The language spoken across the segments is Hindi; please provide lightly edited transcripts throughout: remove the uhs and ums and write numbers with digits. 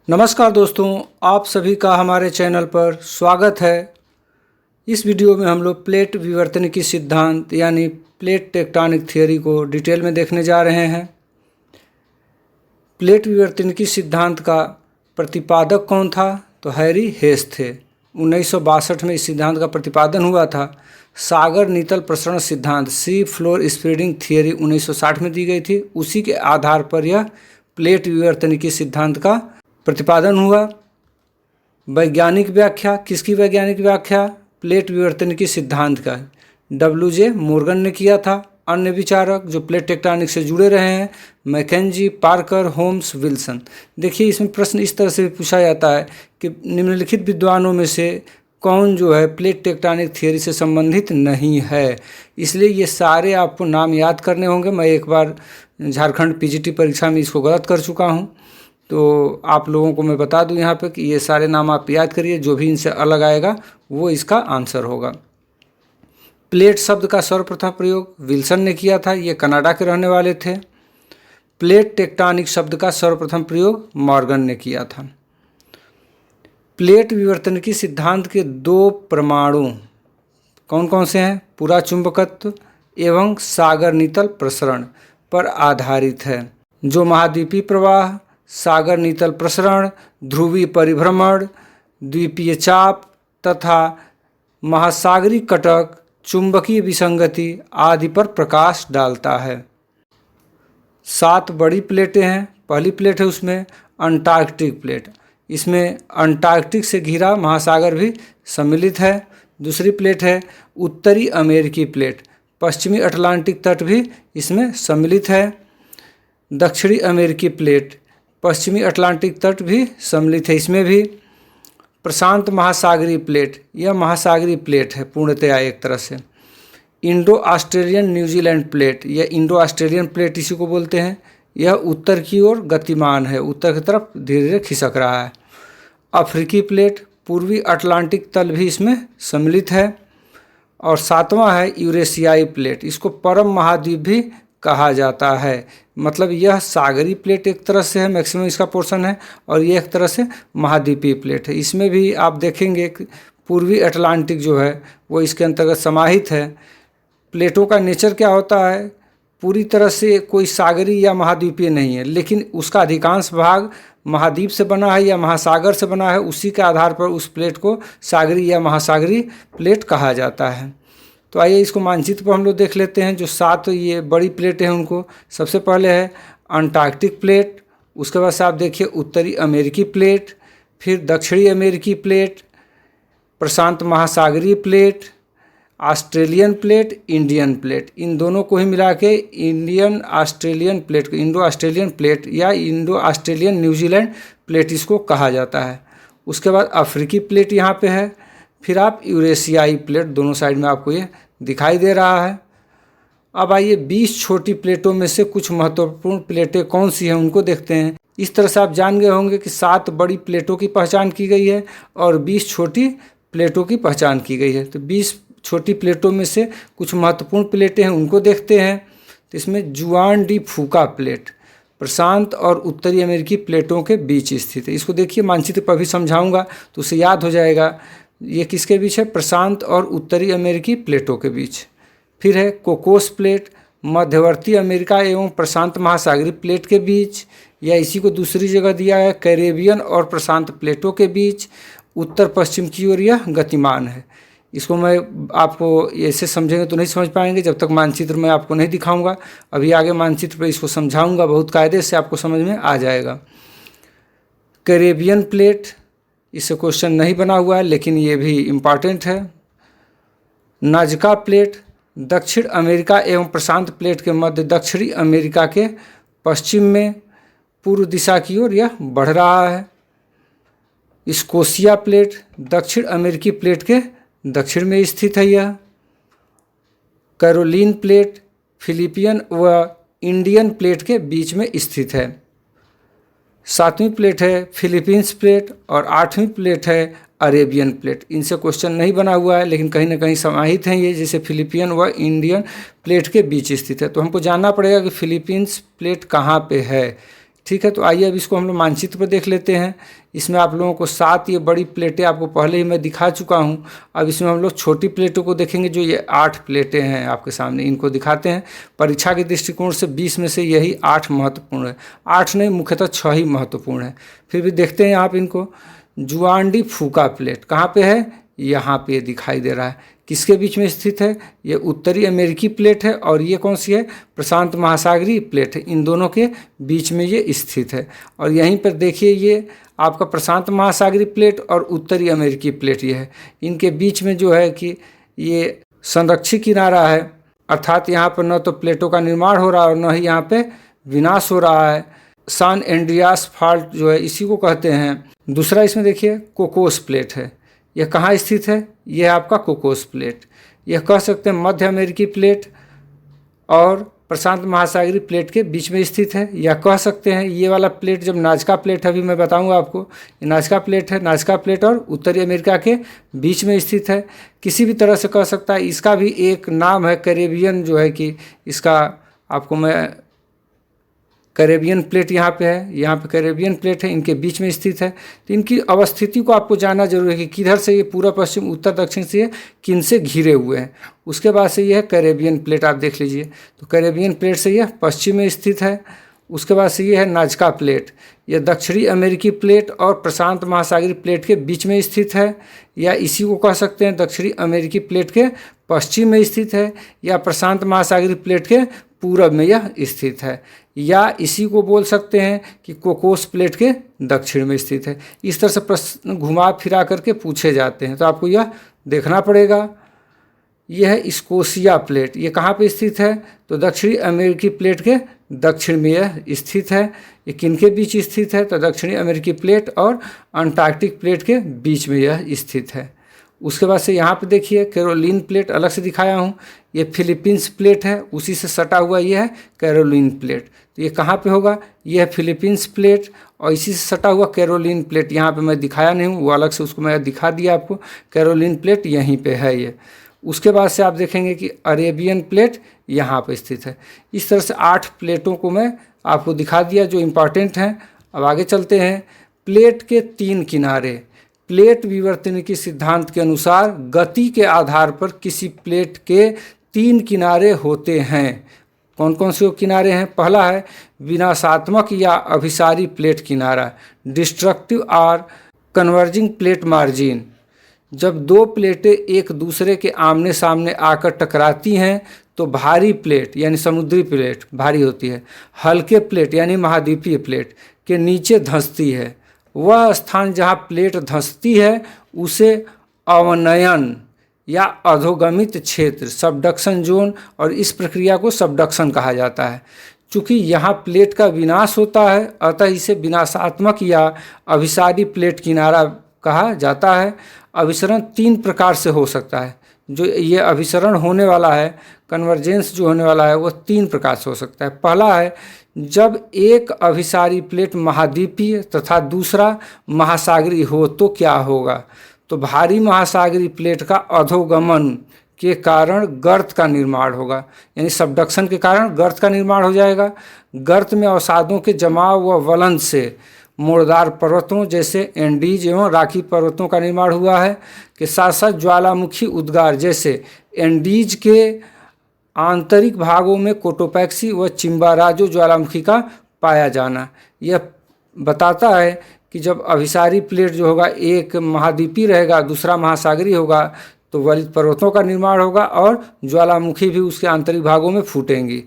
नमस्कार दोस्तों, आप सभी का हमारे चैनल पर स्वागत है। इस वीडियो में हम लोग प्लेट विवर्तनिकी सिद्धांत यानी प्लेट टेक्टोनिक थ्योरी को डिटेल में देखने जा रहे हैं। प्लेट विवर्तनिकी सिद्धांत का प्रतिपादक कौन था? तो हैरी हेस थे। 1962 में इस सिद्धांत का प्रतिपादन हुआ था। सागर नीतल प्रसरण सिद्धांत सी फ्लोर स्प्रेडिंग थियरी 1960 में दी गई थी। उसी के आधार पर यह प्लेट विवर्तनिकी सिद्धांत का प्रतिपादन हुआ। वैज्ञानिक व्याख्या, किसकी वैज्ञानिक व्याख्या? प्लेट विवर्तनिकी सिद्धांत का WJ मोर्गन ने किया था। अन्य विचारक जो प्लेट टेक्टोनिक से जुड़े रहे हैं मैकेंजी, पार्कर, होम्स, विल्सन। देखिए, इसमें प्रश्न इस तरह से भी पूछा जाता है कि निम्नलिखित विद्वानों में से कौन जो है प्लेट टेक्टोनिक थियरी से संबंधित नहीं है। इसलिए ये सारे आपको नाम याद करने होंगे। मैं एक बार झारखंड PGT परीक्षा में इसको गलत कर चुका हूँ, तो आप लोगों को मैं बता दूं यहाँ पे कि ये सारे नाम आप याद करिए। जो भी इनसे अलग आएगा वो इसका आंसर होगा। प्लेट शब्द का सर्वप्रथम प्रयोग विल्सन ने किया था। ये कनाडा के रहने वाले थे। प्लेट टेक्टोनिक शब्द का सर्वप्रथम प्रयोग मॉर्गन ने किया था। प्लेट विवर्तनिकी सिद्धांत के दो प्रमाणु कौन कौन से हैं? पूरा चुंबकत्व एवं सागर नीतल प्रसरण पर आधारित है। जो महाद्वीपीय प्रवाह, सागर नीतल प्रसरण, ध्रुवीय परिभ्रमण, द्वीपीय चाप तथा महासागरीय कटक, चुंबकीय विसंगति आदि पर प्रकाश डालता है। 7 बड़ी प्लेटें हैं। पहली प्लेट है उसमें अंटार्कटिक प्लेट। इसमें अंटार्कटिक से घिरा महासागर भी सम्मिलित है। दूसरी प्लेट है उत्तरी अमेरिकी प्लेट। पश्चिमी अटलांटिक तट भी इसमें सम्मिलित है। दक्षिणी अमेरिकी प्लेट, पश्चिमी अटलांटिक तट भी सम्मिलित है इसमें भी। प्रशांत महासागरीय प्लेट, यह महासागरीय प्लेट है पूर्णतया एक तरह से। इंडो ऑस्ट्रेलियन न्यूजीलैंड प्लेट, यह इंडो ऑस्ट्रेलियन प्लेट इसी को बोलते हैं। यह उत्तर की ओर गतिमान है, उत्तर की तरफ धीरे धीरे खिसक रहा है। अफ्रीकी प्लेट, पूर्वी अटलांटिक तल भी इसमें सम्मिलित है। और 7वां है यूरेशियाई प्लेट। इसको परम महाद्वीप भी कहा जाता है। मतलब यह सागरी प्लेट एक तरह से है, मैक्सिमम इसका पोर्शन है, और ये एक तरह से महाद्वीपीय प्लेट है। इसमें भी आप देखेंगे पूर्वी अटलांटिक जो है वो इसके अंतर्गत समाहित है। प्लेटों का नेचर क्या होता है? पूरी तरह से कोई सागरी या महाद्वीपीय नहीं है, लेकिन उसका अधिकांश भाग महाद्वीप से बना है या महासागर से बना है। उसी के आधार पर उस प्लेट को सागरी या महासागरी प्लेट कहा जाता है। तो आइए इसको मानचित्र पर हम लोग देख लेते हैं। जो 7 ये बड़ी प्लेटें हैं उनको, सबसे पहले है अंटार्कटिक प्लेट, उसके बाद से आप देखिए उत्तरी अमेरिकी प्लेट, फिर दक्षिणी अमेरिकी प्लेट, प्रशांत महासागरीय plate, Australian plate, Indian plate. इन दोनों को ही मिला के Indian Australian plate, Indo Australian plate या इंडो ऑस्ट्रेलियन न्यूजीलैंड प्लेट इसको कहा जाता है। उसके बाद अफ्रीकी प्लेट यहाँ पे है। फिर आप यूरेशियाई प्लेट, दोनों साइड में आपको ये दिखाई दे रहा है। अब आइए 20 छोटी प्लेटों में से कुछ महत्वपूर्ण प्लेटें कौन सी हैं उनको देखते हैं। इस तरह से आप जान गए होंगे कि 7 बड़ी प्लेटों की पहचान की गई है और 20 छोटी प्लेटों की पहचान की गई है। तो 20 छोटी प्लेटों में से कुछ महत्वपूर्ण प्लेटें हैं उनको देखते हैं। तो इसमें जुआन डी फूका प्लेट प्रशांत और उत्तरी अमेरिकी प्लेटों के बीच स्थित है। इसको देखिए, मानचित्र पर भी समझाऊंगा तो उसे याद हो जाएगा। ये किसके बीच है? प्रशांत और उत्तरी अमेरिकी प्लेटों के बीच। फिर है कोकोस प्लेट, मध्यवर्ती अमेरिका एवं प्रशांत महासागरीय प्लेट के बीच, या इसी को दूसरी जगह दिया है कैरेबियन और प्रशांत प्लेटों के बीच। उत्तर पश्चिम की ओर यह गतिमान है। इसको मैं आपको ऐसे समझेंगे तो नहीं समझ पाएंगे जब तक मानचित्र में आपको नहीं दिखाऊंगा। अभी आगे मानचित्र पर इसको समझाऊंगा, बहुत कायदे से आपको समझ में आ जाएगा। कैरेबियन प्लेट, इससे क्वेश्चन नहीं बना हुआ है लेकिन ये भी इम्पॉर्टेंट है। नाजका प्लेट, दक्षिण अमेरिका एवं प्रशांत प्लेट के मध्य दक्षिणी अमेरिका के पश्चिम में पूर्व दिशा की ओर यह बढ़ रहा है। स्कोशिया प्लेट, दक्षिण अमेरिकी प्लेट के दक्षिण में स्थित है यह। कैरोलिन प्लेट, फिलिपियन व इंडियन प्लेट के बीच में स्थित है। 7वीं प्लेट है फिलीपींस प्लेट और 8वीं प्लेट है अरेबियन प्लेट। इनसे क्वेश्चन नहीं बना हुआ है लेकिन कहीं ना कहीं समाहित हैं ये, जैसे फिलिपियन व इंडियन प्लेट के बीच स्थित है। तो हमको जानना पड़ेगा कि फिलीपींस प्लेट कहाँ पे है। ठीक है, तो आइए अब इसको हम लोग मानचित्र पर देख लेते हैं। इसमें आप लोगों को 7 ये बड़ी प्लेटें आपको पहले ही मैं दिखा चुका हूँ। अब इसमें हम लोग छोटी प्लेटों को देखेंगे, जो ये 8 प्लेटें हैं आपके सामने, इनको दिखाते हैं। परीक्षा के दृष्टिकोण से 20 में से यही 8 महत्वपूर्ण है, 8 नहीं मुख्यतः 6 ही महत्वपूर्ण है। फिर भी देखते हैं आप इनको। जुआंडी फूका प्लेट कहाँ पे है? यहाँ पे दिखाई दे रहा है। किसके बीच में स्थित है? ये उत्तरी अमेरिकी प्लेट है, और ये कौन सी है? प्रशांत महासागरीय प्लेट है। इन दोनों के बीच में ये स्थित है। और यहीं पर देखिए, ये आपका प्रशांत महासागरीय प्लेट और उत्तरी अमेरिकी प्लेट ये है। इनके बीच में जो है कि ये संरक्षित किनारा है, अर्थात यहाँ पर न तो प्लेटों का निर्माण हो रहा है और न ही यहाँ पे विनाश हो रहा है। सान एंड्रियास फॉल्ट जो है इसी को कहते हैं। दूसरा इसमें देखिए कोकोस प्लेट है। यह कहाँ स्थित है? यह आपका कोकोस प्लेट। यह कह सकते हैं मध्य अमेरिकी प्लेट और प्रशांत महासागरीय प्लेट के बीच में स्थित है। या कह सकते हैं ये वाला प्लेट जब नाजका प्लेट है, अभी मैं बताऊंगा आपको, ये नाजका प्लेट है। नाजका प्लेट और उत्तरी अमेरिका के बीच में स्थित है। किसी भी तरह से कह सकता है। इसका भी एक नाम है कैरेबियन, जो है कि इसका आपको मैं कैरेबियन प्लेट यहाँ पे है, यहाँ पे कैरेबियन प्लेट है, इनके बीच में स्थित है। तो इनकी अवस्थिति को आपको जानना जरूरी है कि किधर से ये पूर्व पश्चिम उत्तर दक्षिण से ये किन से घिरे हुए हैं। उसके बाद से ये है कैरेबियन प्लेट, आप देख लीजिए। तो कैरेबियन प्लेट से यह पश्चिम में स्थित है। उसके बाद से ये है नाजका प्लेट। यह दक्षिणी अमेरिकी प्लेट और प्रशांत महासागरीय प्लेट के बीच में स्थित है, या इसी को कह सकते हैं दक्षिणी अमेरिकी प्लेट के पश्चिम में स्थित है, या प्रशांत महासागरीय प्लेट के पूरब में यह स्थित है, या इसी को बोल सकते हैं कि कोकोस प्लेट के दक्षिण में स्थित है। इस तरह से प्रश्न घुमा फिरा करके पूछे जाते हैं, तो आपको यह देखना पड़ेगा। यह है स्कोशिया प्लेट। ये कहाँ पे स्थित है? तो दक्षिणी अमेरिकी प्लेट के दक्षिण में यह स्थित है। ये किनके बीच स्थित है? तो दक्षिणी अमेरिकी प्लेट और अंटार्कटिक प्लेट के बीच में यह स्थित है। उसके बाद से यहाँ पे देखिए कैरोलिन प्लेट अलग से दिखाया हूँ। ये फिलीपींस प्लेट है, उसी से सटा हुआ ये है कैरोलिन प्लेट। तो ये कहाँ पे होगा? ये है फिलीपींस प्लेट और इसी से सटा हुआ कैरोलिन प्लेट। यहाँ पे मैं दिखाया नहीं हूँ, वो अलग से उसको मैं दिखा दिया आपको। कैरोलिन प्लेट यहीं पे है ये। उसके बाद से आप देखेंगे कि अरेबियन प्लेट यहाँ पे स्थित है। इस तरह से 8 प्लेटों को मैं आपको दिखा दिया जो इम्पॉर्टेंट हैं। अब आगे चलते हैं। प्लेट के 3 किनारे। प्लेट विवर्तनिकी सिद्धांत के अनुसार गति के आधार पर किसी प्लेट के 3 किनारे होते हैं। कौन कौन से किनारे हैं? पहला है विनाशात्मक या अभिसारी प्लेट किनारा, डिस्ट्रक्टिव और कन्वर्जिंग प्लेट मार्जिन। जब 2 प्लेटें एक दूसरे के आमने सामने आकर टकराती हैं तो भारी प्लेट यानी समुद्री प्लेट भारी होती है, हल्के प्लेट यानी महाद्वीपीय प्लेट के नीचे धंसती है। वह स्थान जहाँ प्लेट धंसती है उसे अवनयन या अधोगमित क्षेत्र सबडक्शन जोन, और इस प्रक्रिया को सबडक्शन कहा जाता है। चूँकि यहाँ प्लेट का विनाश होता है अतः इसे विनाशात्मक या अभिसारी प्लेट किनारा कहा जाता है। अभिसरण 3 प्रकार से हो सकता है। जो ये अभिसरण होने वाला है, कन्वर्जेंस जो होने वाला है, वो 3 प्रकार से हो सकता है। पहला है जब एक अभिसारी प्लेट महाद्वीपीय तथा दूसरा महासागरीय हो तो क्या होगा? तो भारी महासागरीय प्लेट का अधोगमन के कारण गर्त का निर्माण होगा, यानी सबडक्शन के कारण गर्त का निर्माण हो जाएगा। गर्त में अवसादों के जमाव व वलन से मोड़दार पर्वतों जैसे एंडीज एवं राखी पर्वतों का निर्माण हुआ है, के साथ साथ ज्वालामुखी उद्गार जैसे एंडीज के आंतरिक भागों में कोटोपैक्सी व चिम्बाराजो ज्वालामुखी का पाया जाना। यह बताता है कि जब अभिसारी प्लेट जो होगा एक महाद्वीपीय रहेगा, दूसरा महासागरीय होगा, तो वलित पर्वतों का निर्माण होगा और ज्वालामुखी भी उसके आंतरिक भागों में फूटेंगी।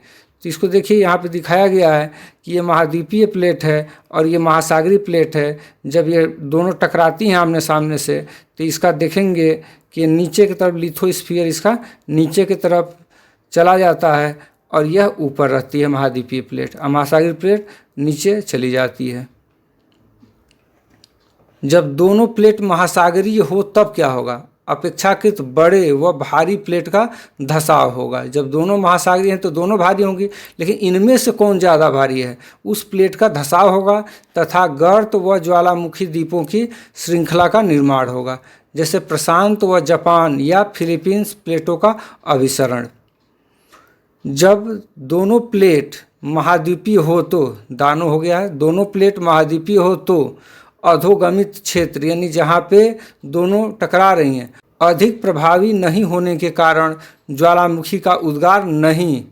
तो इसको देखिए यहाँ पे दिखाया गया है कि ये महाद्वीपीय प्लेट है और ये महासागरीय प्लेट है। जब ये दोनों टकराती हैं आमने सामने से तो इसका देखेंगे कि नीचे की तरफ लिथोस्फीयर इसका नीचे की तरफ चला जाता है और यह ऊपर रहती है महाद्वीपीय प्लेट, और महासागरीय प्लेट नीचे चली जाती है। जब दोनों प्लेट महासागरीय हो तब क्या होगा? अपेक्षाकृत बड़े व भारी प्लेट का धसाव होगा। जब दोनों महासागरीय हैं तो दोनों भारी होंगी, लेकिन इनमें से कौन ज़्यादा भारी है उस प्लेट का धसाव होगा तथा गर्त व ज्वालामुखी द्वीपों की श्रृंखला का निर्माण होगा, जैसे प्रशांत व जापान या फिलीपींस प्लेटों का अभिसरण। जब दोनों प्लेट महाद्वीपीय हो तो, दानों हो गया है, दोनों प्लेट महाद्वीपीय हो तो अधोगमित क्षेत्र यानी जहाँ पे दोनों टकरा रही हैं अधिक प्रभावी नहीं होने के कारण ज्वालामुखी का उद्गार नहीं,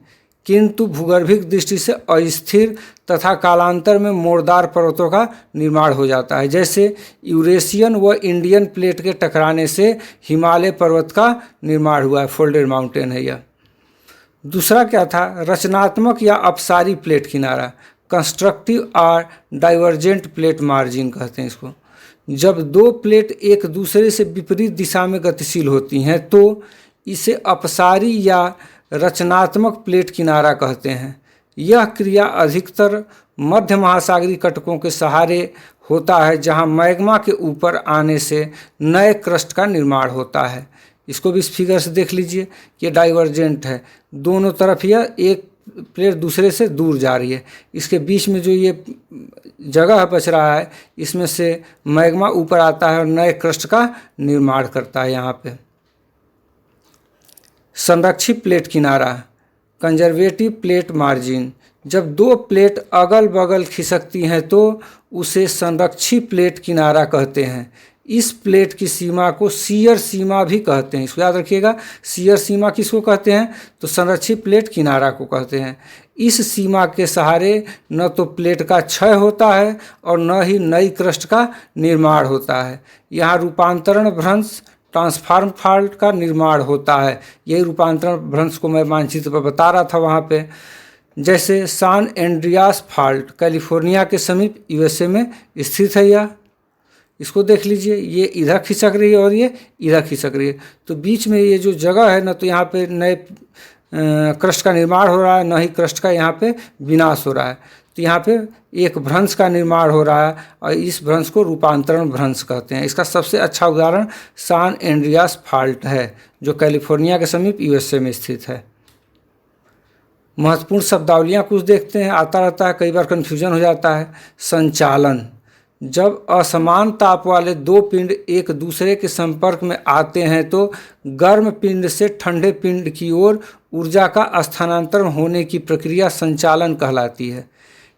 किंतु भूगर्भिक दृष्टि से अस्थिर तथा कालांतर में मोड़दार पर्वतों का निर्माण हो जाता है। जैसे यूरेशियन व इंडियन प्लेट के टकराने से हिमालय पर्वत का निर्माण हुआ है, फोल्डेड माउंटेन है यह। दूसरा क्या था, रचनात्मक या अपसारी प्लेट किनारा, कंस्ट्रक्टिव और डाइवर्जेंट प्लेट मार्जिन कहते हैं इसको। जब दो प्लेट एक दूसरे से विपरीत दिशा में गतिशील होती हैं तो इसे अपसारी या रचनात्मक प्लेट किनारा कहते हैं। यह क्रिया अधिकतर मध्य महासागरीय कटकों के सहारे होता है जहां मैग्मा के ऊपर आने से नए क्रस्ट का निर्माण होता है। इसको भी इस फिगर से देख लीजिए, ये डाइवर्जेंट है, दोनों तरफ यह एक प्लेट दूसरे से दूर जा रही है, इसके बीच में जो ये जगह बच रहा है इसमें से मैग्मा ऊपर आता है और नए क्रस्ट का निर्माण करता है। यहाँ पे संरक्षित प्लेट किनारा, कंजर्वेटिव प्लेट मार्जिन, जब दो प्लेट अगल बगल खिसकती हैं तो उसे संरक्षित प्लेट किनारा कहते हैं। इस प्लेट की सीमा को शियर सीमा भी कहते हैं, इसको याद रखिएगा। शियर सीमा किसको कहते हैं, तो संरक्षित प्लेट किनारा को कहते हैं। इस सीमा के सहारे न तो प्लेट का क्षय होता है और न ही नई क्रस्ट का निर्माण होता है। यहाँ रूपांतरण भ्रंश, ट्रांसफॉर्म फॉल्ट का निर्माण होता है। यही रूपांतरण भ्रंश को मैं मानचित्र पर बता रहा था वहाँ पे। जैसे सान एंड्रियास फॉल्ट कैलिफोर्निया के समीप यूएसए में स्थित है यह। इसको देख लीजिए, ये इधर खिसक रही है और ये इधर खिसक रही है, तो बीच में ये जो जगह है ना, तो यहाँ पे नए क्रस्ट का निर्माण हो रहा है, न ही क्रस्ट का यहाँ पे विनाश हो रहा है। तो यहाँ पे एक भ्रंश का निर्माण हो रहा है और इस भ्रंश को रूपांतरण भ्रंश कहते हैं। इसका सबसे अच्छा उदाहरण सान एंड्रियास फॉल्ट है जो कैलिफोर्निया के समीप यूएसए में स्थित है। महत्वपूर्ण शब्दावलियाँ कुछ देखते हैं, आता रहता है, कई बार कन्फ्यूजन हो जाता है। संचालन, जब असमान ताप वाले दो पिंड एक दूसरे के संपर्क में आते हैं तो गर्म पिंड से ठंडे पिंड की ओर ऊर्जा का स्थानांतरण होने की प्रक्रिया संचालन कहलाती है।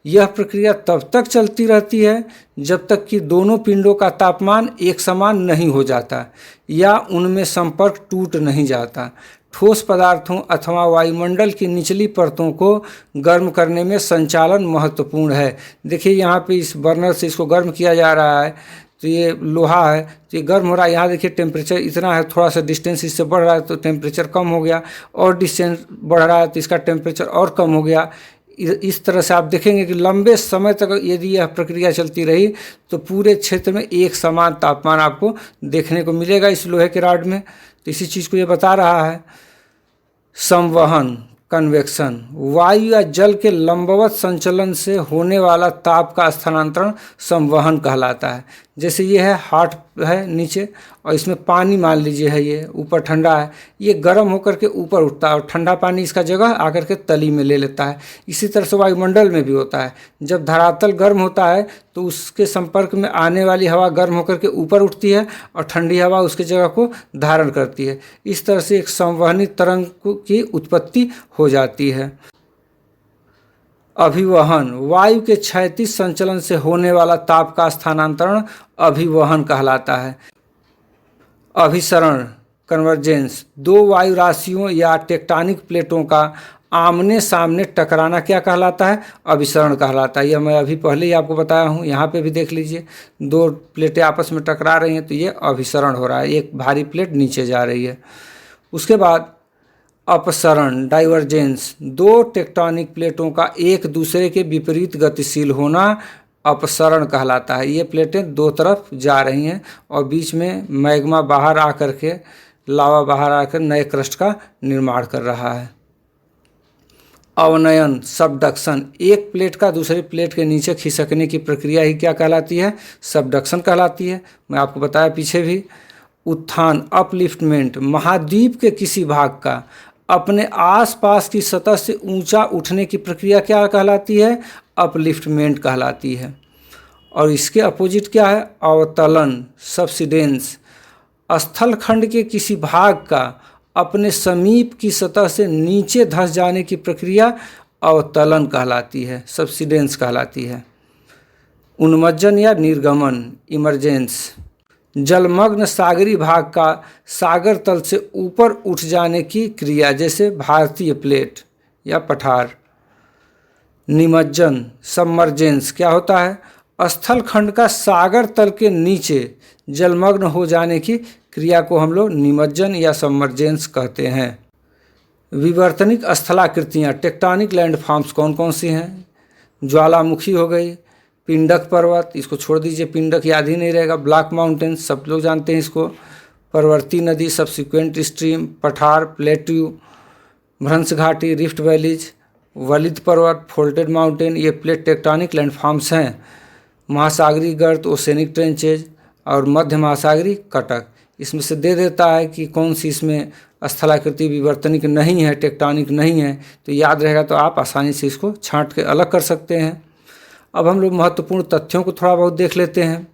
यह प्रक्रिया तब तक चलती रहती है जब तक कि दोनों पिंडों का तापमान एक समान नहीं हो जाता या उनमें संपर्क टूट नहीं जाता। ठोस पदार्थों अथवा वायुमंडल की निचली परतों को गर्म करने में संचालन महत्वपूर्ण है। देखिए यहाँ पे इस बर्नर से इसको गर्म किया जा रहा है, तो ये लोहा है, तो ये गर्म हो रहा है। यहाँ देखिए टेम्परेचर इतना है, थोड़ा सा डिस्टेंस इससे बढ़ रहा है तो टेम्परेचर कम हो गया, और डिस्टेंस बढ़ रहा है तो इसका टेम्परेचर और कम हो गया। इस तरह से आप देखेंगे कि लंबे समय तक यदि यह प्रक्रिया चलती रही तो पूरे क्षेत्र में एक समान तापमान आपको देखने को मिलेगा इस लोहे के रॉड में। तो इसी चीज़ को ये बता रहा है। संवहन, कन्वेक्शन, वायु या जल के लंबवत संचलन से होने वाला ताप का स्थानांतरण संवहन कहलाता है। जैसे ये है हॉट है नीचे और इसमें पानी मान लीजिए है, ये ऊपर ठंडा है, ये गर्म होकर के ऊपर उठता है और ठंडा पानी इसका जगह आकर के तली में ले लेता है। इसी तरह से वायुमंडल में भी होता है, जब धरातल गर्म होता है तो उसके संपर्क में आने वाली हवा गर्म होकर के ऊपर उठती है और ठंडी हवा उसके जगह को धारण करती है। इस तरह से एक संवहनी तरंग की उत्पत्ति हो जाती है। अभिवहन, वायु के क्षैतिज संचलन से होने वाला ताप का स्थानांतरण अभिवहन कहलाता है। अभिसरण, कन्वर्जेंस, दो वायु राशियों या टेक्टोनिक प्लेटों का आमने सामने टकराना क्या कहलाता है, अभिसरण कहलाता है। यह मैं अभी पहले ही आपको बताया हूँ, यहाँ पे भी देख लीजिए, दो प्लेटें आपस में टकरा रही हैं तो ये अभिसरण हो रहा है, एक भारी प्लेट नीचे जा रही है। उसके बाद अपसरण, डाइवर्जेंस, दो टेक्टोनिक प्लेटों का एक दूसरे के विपरीत गतिशील होना अपसरण कहलाता है। ये प्लेटें दो तरफ जा रही हैं और बीच में मैग्मा बाहर आकर के, लावा बाहर आकर नए क्रस्ट का निर्माण कर रहा है। अवनयन, सबडक्शन, एक प्लेट का दूसरे प्लेट के नीचे खिसकने की प्रक्रिया ही क्या कहलाती है, सबडक्शन कहलाती है। मैं आपको बताया पीछे भी। उत्थान, अपलिफ्टमेंट, महाद्वीप के किसी भाग का अपने आसपास की सतह से ऊंचा उठने की प्रक्रिया क्या कहलाती है, अपलिफ्टमेंट कहलाती है। और इसके अपोजिट क्या है, अवतलन, सबसिडेंस, स्थल खंड के किसी भाग का अपने समीप की सतह से नीचे धंस जाने की प्रक्रिया अवतलन कहलाती है, सब्सिडेंस कहलाती है। उन्मज्जन या निर्गमन, इमरजेंस, जलमग्न सागरी भाग का सागर तल से ऊपर उठ जाने की क्रिया, जैसे भारतीय प्लेट या पठार। निमज्जन, सबमर्जेंस, क्या होता है? स्थल खंड का सागर तल के नीचे जलमग्न हो जाने की क्रिया को हम लोग निमज्जन या सबमर्जेंस कहते हैं। विवर्तनिक स्थलाकृतियाँ, टेक्टोनिक लैंडफॉर्म्स कौन कौन सी हैं? ज्वालामुखी हो गई, पिंडक पर्वत, इसको छोड़ दीजिए, पिंडक याद ही नहीं रहेगा। ब्लैक माउंटेन, सब लोग जानते हैं इसको। पर्वती नदी, सबसिक्वेंट स्ट्रीम, पठार, प्लेट्यू, भ्रंश घाटी, रिफ्ट वैलीज, वलित पर्वत, फोल्टेड माउंटेन, ये प्लेट टेक्टोनिक लैंडफॉर्म्स हैं। महासागरी गर्त, ओसेनिक ट्रेंचेज, और मध्य महासागरी कटक। इसमें से दे देता है कि कौन सी इसमें स्थलाकृति विवर्तनिक नहीं है, टेक्टोनिक नहीं है, तो याद रहेगा तो आप आसानी से इसको छांट के अलग कर सकते हैं। अब हम लोग महत्वपूर्ण तथ्यों को थोड़ा बहुत देख लेते हैं।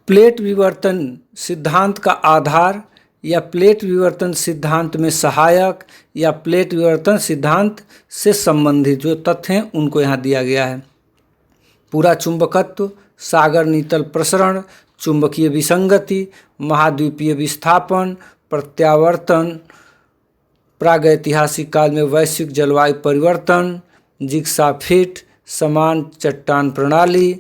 प्लेट विवर्तन सिद्धांत का आधार या प्लेट विवर्तन सिद्धांत में सहायक या प्लेट विवर्तन सिद्धांत से संबंधित जो तथ्य हैं उनको यहाँ दिया गया है। पूरा चुंबकत्व, सागर नीतल प्रसरण, चुंबकीय विसंगति, महाद्वीपीय विस्थापन, प्रत्यावर्तन, प्रागैतिहासिक काल में वैश्विक जलवायु परिवर्तन, जिग्सा फिट, समान चट्टान प्रणाली,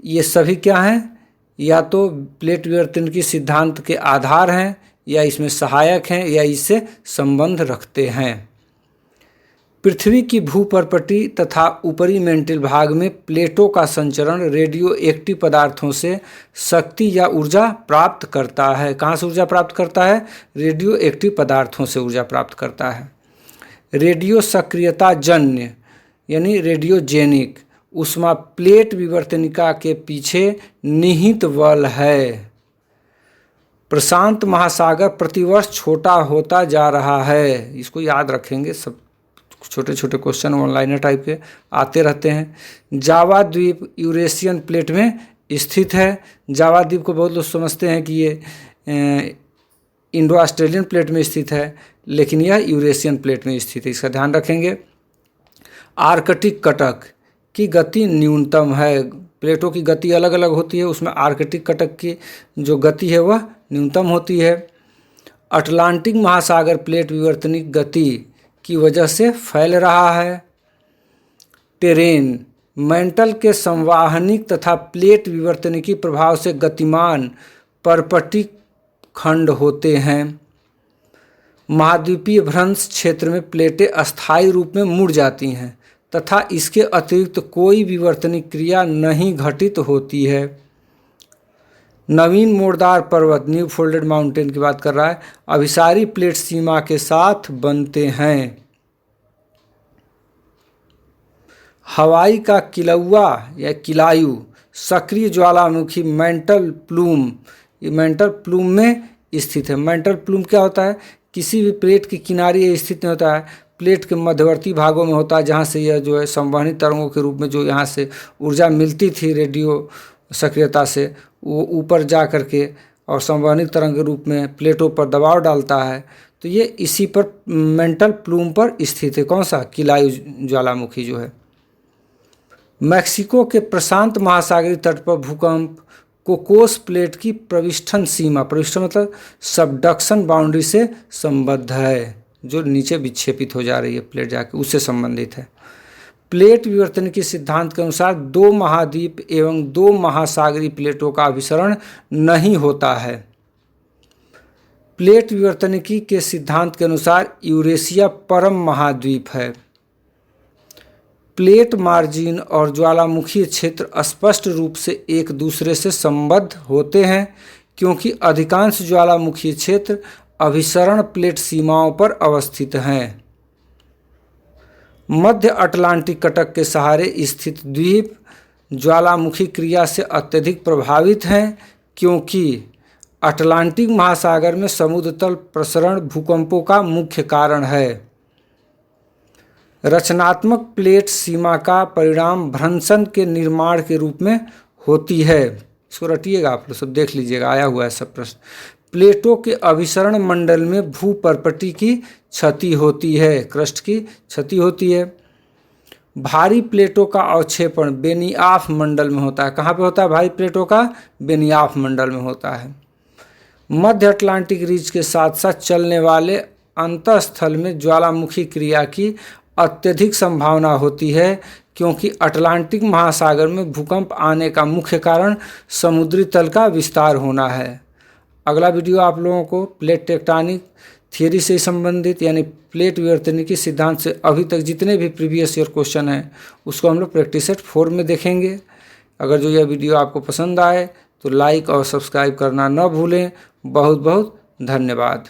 ये सभी क्या हैं? या तो प्लेट विवर्तन की सिद्धांत के आधार हैं, या इसमें सहायक हैं, या इससे संबंध रखते हैं। पृथ्वी की भूपर्पटी तथा ऊपरी मेंटल भाग में प्लेटों का संचरण रेडियो एक्टिव पदार्थों से शक्ति या ऊर्जा प्राप्त करता है। कहाँ से ऊर्जा प्राप्त करता है? रेडियो एक्टिव पदार्थों से ऊर्जा प्राप्त करता है। रेडियो सक्रियता जन्य यानी रेडियोजेनिक ऊष्मा प्लेट विवर्तनिका के पीछे निहित बल है। प्रशांत महासागर प्रतिवर्ष छोटा होता जा रहा है। इसको याद रखेंगे, सब छोटे छोटे क्वेश्चन ऑनलाइनर टाइप के आते रहते हैं। जावा द्वीप यूरेशियन प्लेट में स्थित है। जावा द्वीप को बहुत लोग समझते हैं कि ये इंडो ऑस्ट्रेलियन प्लेट में स्थित है, लेकिन यह यूरेशियन प्लेट में स्थित है, इसका ध्यान रखेंगे। आर्कटिक कटक की गति न्यूनतम है। प्लेटों की गति अलग अलग होती है, उसमें आर्कटिक कटक की जो गति है वह न्यूनतम होती है। अटलांटिक महासागर प्लेट विवर्तनिक गति की वजह से फैल रहा है। टेरेन मेंटल के संवाहनिक तथा प्लेट विवर्तनिकी प्रभाव से गतिमान पर्पटी खंड होते हैं। महाद्वीपीय भ्रंश क्षेत्र में प्लेटें अस्थायी रूप में मुड़ जाती हैं तथा इसके अतिरिक्त कोई विवर्तनिक क्रिया नहीं घटित होती है। नवीन मोड़दार पर्वत न्यू फोल्डेड माउंटेन की बात कर रहा है, अभिसारी प्लेट सीमा के साथ बनते हैं। हवाई का किलौआ या किलायु सक्रिय ज्वालामुखी मेंटल प्लूम, ये मेंटल प्लूम में स्थित है। मेंटल प्लूम क्या होता है? किसी भी प्लेट की किनारे स्थित नहीं होता है, प्लेट के मध्यवर्ती भागों में होता है, जहाँ से यह जो है संवहनी तरंगों के रूप में जो यहाँ से ऊर्जा मिलती थी रेडियो सक्रियता से, वो ऊपर जा करके और संवहनी तरंग के रूप में प्लेटों पर दबाव डालता है। तो ये इसी पर मेंटल प्लूम पर स्थित है। कौन सा? किलायु ज्वालामुखी जो है। मैक्सिको के प्रशांत महासागरीय तट पर भूकंप कोकोस प्लेट की प्रविष्ठन सीमा, प्रविष्ठन मतलब सबडक्शन बाउंड्री से संबद्ध है, जो नीचे विक्षेपित हो जा रही है प्लेट जाके, उससे संबंधित है। प्लेट विवर्तन के सिद्धांत के अनुसार दो महाद्वीप एवं दो महासागरीय प्लेटों का अभिसरण नहीं होता है। प्लेट विवर्तनिकी के सिद्धांत के अनुसार यूरेशिया परम महाद्वीप है। प्लेट मार्जिन और ज्वालामुखी क्षेत्र स्पष्ट रूप से एक दूसरे से संबद्ध होते हैं, क्योंकि अधिकांश ज्वालामुखी क्षेत्र अभिसरण प्लेट सीमाओं पर अवस्थित हैं। मध्य अटलांटिक कटक के सहारे स्थित द्वीप ज्वालामुखी क्रिया से अत्यधिक प्रभावित हैं, क्योंकि अटलांटिक महासागर में समुद्र तल प्रसरण भूकंपों का मुख्य कारण है। रचनात्मक प्लेट सीमा का परिणाम भ्रंशन के निर्माण के रूप में होती है। इसको रटिएगा, आप लोग सब देख लीजिएगा, आया हुआ है सब प्रश्न। प्लेटों के अभिसरण मंडल में भूपर्पटी की क्षति होती है, क्रस्ट की क्षति होती है। भारी प्लेटों का अवक्षेपण बेनियाफ मंडल में होता है। कहाँ पे होता है भारी प्लेटों का? बेनियाफ मंडल में होता है। मध्य अटलांटिक रीज के साथ साथ चलने वाले अंतःस्थल में ज्वालामुखी क्रिया की अत्यधिक संभावना होती है, क्योंकि अटलांटिक महासागर में भूकंप आने का मुख्य कारण समुद्री तल का विस्तार होना है। अगला वीडियो आप लोगों को प्लेट टेक्टोनिक थियरी से संबंधित यानी प्लेट विवर्तनिकी सिद्धांत से अभी तक जितने भी प्रीवियस ईयर क्वेश्चन हैं उसको हम लोग प्रैक्टिस सेट 4 में देखेंगे। अगर जो यह वीडियो आपको पसंद आए तो लाइक और सब्सक्राइब करना न भूलें। बहुत बहुत धन्यवाद।